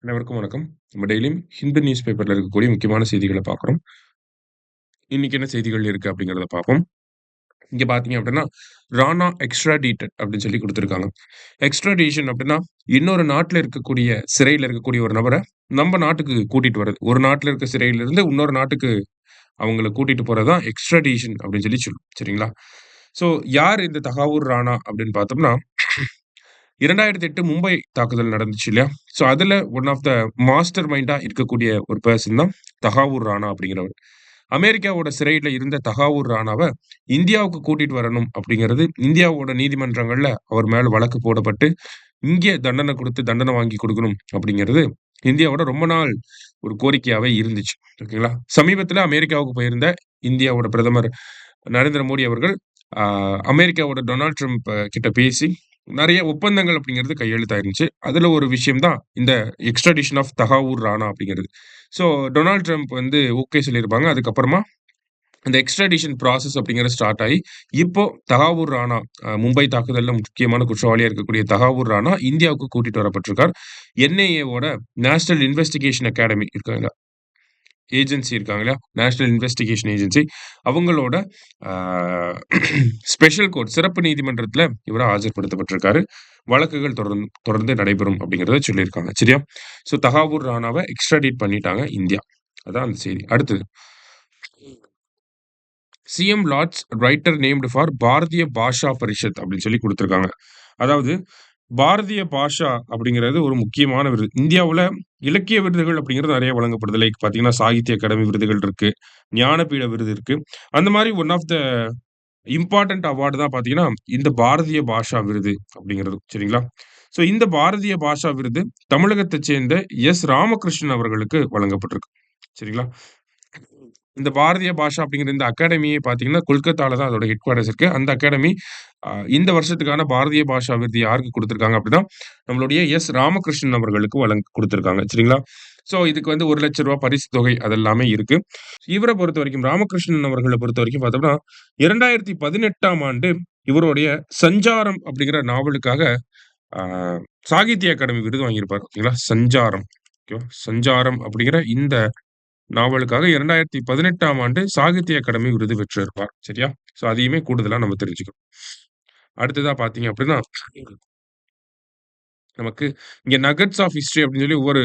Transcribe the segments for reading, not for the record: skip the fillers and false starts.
அனைவருக்கும் வணக்கம். நம்ம டெய்லியும் ஹிந்து நியூஸ் பேப்பர்ல இருக்கக்கூடிய முக்கியமான செய்திகள பார்க்குறோம். இன்னைக்கு என்ன செய்திகள் இருக்கு அப்படிங்கிறத பார்ப்போம். இங்க பார்த்தீங்க அப்படின்னா, ராணா எக்ஸ்ட்ராடிட்டட் அப்படின்னு சொல்லி குடுத்திருக்காங்க. எக்ஸ்ட்ராடிஷன் அப்படின்னா, இன்னொரு நாட்டுல இருக்கக்கூடிய சிறையில இருக்கக்கூடிய ஒரு நபர நம்ம நாட்டுக்கு கூட்டிட்டு வர்றது. ஒரு நாட்டுல இருக்க சிறையிலிருந்து இன்னொரு நாட்டுக்கு அவங்கள கூட்டிட்டு போறது தான் எக்ஸ்ட்ராடிஷன் அப்படின்னு சொல்லி சொல்லும். சரிங்களா? ஸோ யார் இந்த தகாவூர் ராணா அப்படின்னு பார்த்தோம்னா, 2008 மும்பை தாக்குதல் நடந்துச்சு இல்லையா? ஸோ அதுல ஒன் ஆஃப் த மாஸ்டர் மைண்டா இருக்கக்கூடிய ஒரு பெர்சன் தான் தகாவூர் ராணா அப்படிங்கிறவர். அமெரிக்காவோட சிறையில இருந்த தகாவூர் ராணாவ இந்தியாவுக்கு கூட்டிட்டு வரணும் அப்படிங்கிறது இந்தியாவோட நீதிமன்றங்கள்ல அவர் மேல வழக்கு போடப்பட்டு, இங்கே தண்டனை குடுத்து தண்டனை வாங்கி குடுக்கணும் அப்படிங்கிறது இந்தியாவோட ரொம்ப நாள் ஒரு கோரிக்கையாவே இருந்துச்சு. ஓகேங்களா? சமீபத்தில அமெரிக்காவுக்கு போயிருந்த இந்தியாவோட பிரதமர் நரேந்திர மோடி அவர்கள், அ அமெரிக்காவோட டொனால்ட் ட்ரம்ப் கிட்ட பேசி நெறைய ஒப்பந்தங்கள் அப்படிங்கிறது கையெழுத்தாயிருந்துச்சு. அதுல ஒரு விஷயம் தான் இந்த எக்ஸ்ட்ராடிஷன் ஆஃப் தகாவூர் ராணா அப்படிங்கிறது. ஸோ டொனால்ட் ட்ரம்ப் வந்து ஓகே சொல்லியிருப்பாங்க. அதுக்கப்புறமா அந்த எக்ஸ்ட்ராடிஷன் ப்ராசஸ் அப்படிங்கிறது ஸ்டார்ட் ஆயி, இப்போ தகாவூர் ராணா மும்பை தாக்குதல்ல முக்கியமான குற்றவாளியா இருக்கக்கூடிய தகாவூர் ராணா இந்தியாவுக்கு கூட்டிட்டு வரப்பட்டிருக்கார். என்ஐஏவோட நேஷனல் இன்வெஸ்டிகேஷன் அகாடமி இருக்காங்க ஏஜென்சி இருக்காங்க இல்லையா? நேஷனல் இன்வெஸ்டிகேஷன் ஏஜென்சி அவங்களோட ஆ ஸ்பெஷல் கோர்ட் சிறப்பு நீதிமன்றத்தில இவரு ஆஜர்படுத்தப்பட்டிருக்காரு. வழக்குகள் தொடர்ந்து நடைபெறும் அப்படிங்கிறத சொல்லியிருக்காங்க. சரியா? ஸோ தகாவூர் ராணாவ எக்ஸ்ட்ராடிட் பண்ணிட்டாங்க இந்தியா. அதான் அந்த செய்தி. அடுத்தது. CM lauds writer named for Bharatiya Bhasha Parishad அப்படின்னு சொல்லி குடுத்திருக்காங்க. அதாவது பாரதிய பாஷா அப்படிங்கிறது ஒரு முக்கியமான விருது. இந்தியாவுல இலக்கிய விருதுகள் அப்படிங்கிறது நெறைய வழங்கப்படுது. லைக் பார்த்தீங்கன்னா, சாகித்ய அகாடமி விருதுகள் இருக்கு. ஞானபீட விருது இருக்கு. அந்த மாரி one of the important award தான் பார்த்தீங்கன்னா, இந்த பாரதிய பாஷா விருது அப்படிங்கிறது. சரிங்களா? ஸோ இந்த பாரதிய பாஷா விருது தமிழகத்தைச் சேர்ந்த ராமகிருஷ்ணன் அவர்களுக்கு வழங்கப்பட்டிருக்கு. சரிங்களா? இந்த பாரதிய பாஷா அப்படிங்கிற இந்த அகாடமியே பார்த்தீங்கன்னா, கொல்கத்தால தான் அதோட ஹெட் குவார்ட்டர்ஸ் இருக்கு. அந்த அகாடமி இந்த வருஷத்துக்கான பாரதிய பாஷா விருது யாருக்கு குடுத்திருக்காங்க அப்படின்னா, நம்மளுடைய ராமகிருஷ்ணன் அவர்களுக்கு குடுத்திருக்காங்க. சரிங்களா? ஸோ இதுக்கு வந்து ரூ. 1,00,000 பரிசு தொகை அதெல்லாமே இருக்கு. இவர பொறுத்தவரைக்கும் ராமகிருஷ்ணன் அவர்கள பொறுத்தவரைக்கும் பார்த்தோம்னா, 2018ஆம் ஆண்டு இவருடைய சஞ்சாரம் அப்படிங்கிற நாவலுக்காக ஆ சாகித்ய அகாடமி விருது வாங்கியிருப்பார். ஓகேங்களா? சஞ்சாரம். ஓகேவா? சஞ்சாரம் அப்படிங்கிற இந்த நாவலுக்காக 2018ஆம் ஆண்டு சாகித்ய அகாடமி விருது பெற்றிருப்பார். சரியா? ஸோ அதையுமே கூடுதலா நம்ம தெரிஞ்சுக்கணும். அடுத்ததா பார்த்தீங்க அப்படின்னா, நமக்கு இங்க நகட்ஸ் ஆஃப் ஹிஸ்டரி அப்படின்னு சொல்லி ஒவ்வொரு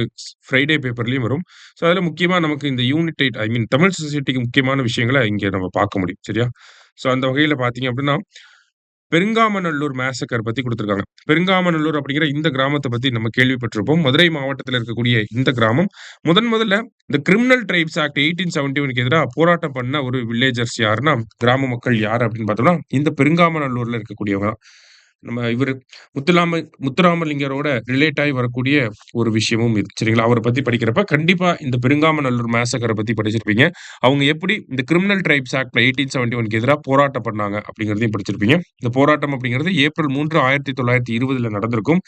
ஃப்ரைடே பேப்பர்லயும் வரும். ஸோ அதுல முக்கியமா நமக்கு இந்த யூனிடேட் ஐ மீன் தமிழ் சொசைட்டிக்கு முக்கியமான விஷயங்கள இங்க நம்ம பார்க்க முடியும். சரியா? ஸோ அந்த வகையில பார்த்தீங்க அப்படின்னா, பெருங்காமநல்லூர் மேசக்கர் பத்தி குடுத்திருக்காங்க. பெருங்காமநல்லூர் அப்படிங்கிற இந்த கிராமத்த பத்தி நம்ம கேள்விப்பட்டிருப்போம். மதுரை மாவட்டத்தில இருக்கக்கூடிய இந்த கிராமம், முதல்ல இந்த கிரிமினல் ட்ரைப்ஸ் ஆக்ட் 1871க்கு எதிரா போராட்டம் பண்ண ஒரு வில்லேஜர்ஸ் யாருன்னா, கிராம மக்கள் யாரு அப்படின்னு பார்த்தோம்னா, இந்த பெருங்காமநல்லூர்ல இருக்கக்கூடியவங்க தான். நம்ம இவரு முத்துராமலிங்கரோட ரிலேட் ஆயி வரக்கூடிய ஒரு விஷயமும் இது. சரிங்களா? அவர பத்தி படிக்கிறப்ப கண்டிப்பா இந்த பெருங்காமநல்லூர் மேசக்கர பத்தி படிச்சிருப்பீங்க. அவங்க எப்படி இந்த கிரிமினல் ட்ரைப்ஸ் ஆக்ட்ல 1871க்கு எதிரா போராட்டம் பண்ணாங்க அப்படிங்கிறதையும் படிச்சிருப்பீங்க. இந்த போராட்டம் அப்படிங்கிறது ஏப்ரல் 3, 1920ல நடந்திருக்கும்.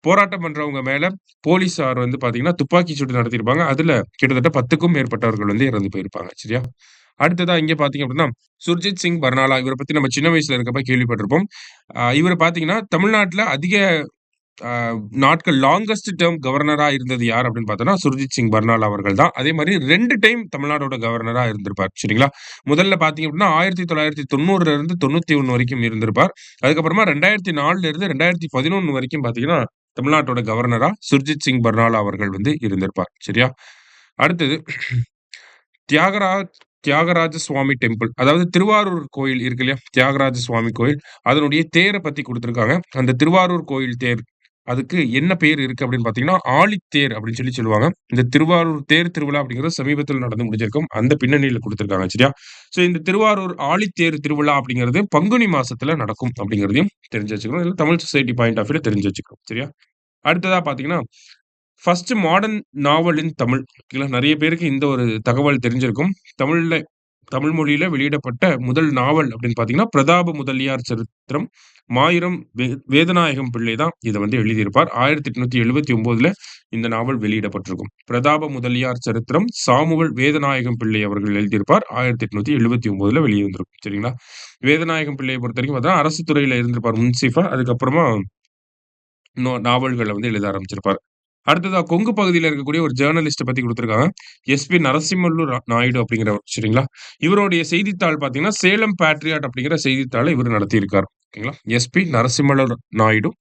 போராட்டம் பண்றவங்க மேல போலீஸார் வந்து பார்த்தீங்கன்னா, துப்பாக்கி சூடு நடத்தியிருப்பாங்க. அதுல கிட்டத்தட்ட 10க்கும் மேற்பட்டவர்கள் வந்து இறந்து போயிருப்பாங்க. சரியா? அடுத்ததா இங்க பார்த்தீங்க அப்படின்னா, சுர்ஜித் சிங் பர்னாலா இவர பத்தி நம்ம சின்ன வயசுல இருக்கப்ப கேள்விப்பட்டிருப்போம். இவரு பார்த்தீங்கன்னா, தமிழ்நாட்டுல அதிக அ நாட்கள் லாங்கஸ்ட் டெர்ம் கவர்னரா இருந்தது யார் அப்படின்னு பார்த்தோம்னா, சுர்ஜித் சிங் பர்னாலா அவர்கள் தான். அதே மாரி 2 டைம் தமிழ்நாடோட கவர்னரா இருந்திருப்பார். சரிங்களா? முதல்ல பார்த்தீங்க அப்படின்னா, 1990ல இருந்து 91 வரைக்கும் இருந்திருப்பார். அதுக்கப்புறமா 2004ல இருந்து 2011 வரைக்கும் பார்த்தீங்கன்னா, தமிழ்நாட்டோட கவர்னரா சுர்ஜித் சிங் பர்னாலா அவர்கள் வந்து இருந்திருப்பார். சரியா? அடுத்தது தியாகராஜ் தியாகராஜ சுவாமி டெம்பிள். அதாவது திருவாரூர் கோயில் இருக்கு இல்லையா? தியாகராஜ சுவாமி கோயில். அதனுடைய தேர பத்தி குடுத்திருக்காங்க. அந்த திருவாரூர் கோயில் தேர். அதுக்கு என்ன பேர் இருக்கு அப்படின்னு பார்த்தீங்கன்னா, ஆழித்தேர் அப்படின்னு சொல்லி சொல்லுவாங்க. இந்த திருவாரூர் தேர் திருவிழா அப்படிங்கிறது சமீபத்தில நடந்து முடிஞ்சிருக்கும். அந்த பின்னணியில குடுத்திருக்காங்க. சரியா? ஸோ இந்த திருவாரூர் ஆழித்தேர் திருவிழா அப்படிங்கிறது பங்குனி மாசத்துல நடக்கும் அப்படிங்கிறதையும் தெரிஞ்சு வச்சுக்கணும். இல்ல தமிழ் சொசைட்டி பாயிண்ட் ஆஃப் வியூல தெரிஞ்சு வச்சுக்கணும். சரியா? அடுத்ததா பார்த்தீங்கன்னா, ஃபர்ஸ்ட் மாடர்ன் நாவல் இன் தமிழ். ஓகேங்களா. நெறைய பேருக்கு இந்த ஒரு தகவல் தெரிஞ்சிருக்கும். தமிழ்ல தமிழ் மொழியில வெளியிடப்பட்ட முதல் நாவல் அப்படின்னு பார்த்தீங்கன்னா, பிரதாப முதலியார் சரித்திரம். மாயூரம் வேதநாயகம் பிள்ளை தான் இத வந்து எழுதியிருப்பார். 1879ல இந்த நாவல் வெளியிடப்பட்டிருக்கும். பிரதாப முதலியார் சரித்திரம் சாமுவல் வேதநாயகம் பிள்ளை அவர்கள் எழுதியிருப்பார். 1879ல வெளிய வந்திருக்கும். சரிங்களா? வேதநாயகம் பிள்ளைய பொறுத்தவரைக்கும் பார்த்தா அரசு துறையில இருந்திருப்பார் முன்சீஃபா. அதுக்கப்புறமா நாவல்கள வந்து எழுத ஆரம்பிச்சிருப்பார். அடுத்ததா கொங்கு பகுதியில இருக்கக்கூடிய ஒரு ஜர்னலிஸ்ட்ட பத்தி குடுத்திருக்காங்க. எஸ்பி நரசிம்மல்லு நாயுடு அப்படிங்கிறவர் சரிங்களா? இவருடைய செய்தித்தாள் பார்த்தீங்கன்னா, சேலம் பேட்ரியாட் அப்படிங்கிற செய்தித்தாள இவரு நடத்தியிருக்கார். ஓகேங்களா? எஸ்பி நரசிம்மல்லு நாயுடு,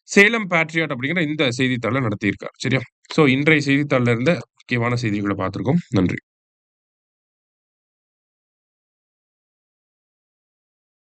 சேலம் பேட்ரியாட் அப்படிங்கிற இந்த செய்தித்தாள நடத்தியிருக்கார். சரியா? ஸோ இன்றைய செய்தித்தாள்ல இருந்த முக்கியமான செய்திகள பார்த்திருக்கோம். நன்றி.